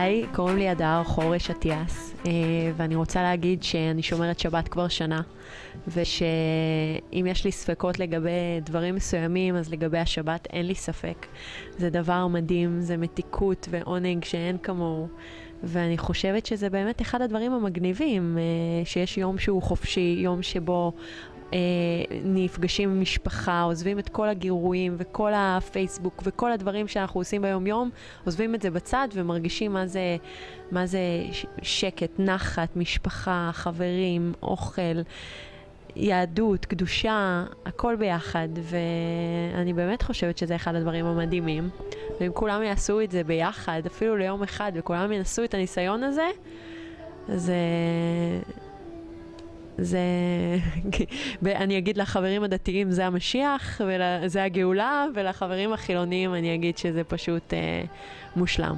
היי, קוראים לי הדר חורש אטיאס, ואני רוצה להגיד שאני שומרת שבת כבר שנה, ושאם יש לי ספקות לגבי דברים מסוימים, אז לגבי השבת אין לי ספק. זה דבר מדהים, זה מתיקות ועונג שאין כמוהו, ואני חושבת שזה באמת אחד הדברים המגניבים, שיש יום שהוא חופשי, יום שבו נפגשים עם משפחה, עוזבים את כל הגירויים וכל הפייסבוק וכל הדברים שאנחנו עושים ביום יום, עוזבים את זה בצד ומרגישים מה זה שקט, נחת, משפחה, חברים, אוכל, יהדות, קדושה, הכל ביחד, ואני באמת חושבת שזה אחד הדברים המדהימים. ואם כולם יעשו את זה ביחד, אפילו ליום אחד, וכולם ינסו את הניסיון הזה, אני אגיד לחברים הדתיים זה המשיח, זה הגאולה, ולחברים החילוניים אני אגיד שזה פשוט מושלם.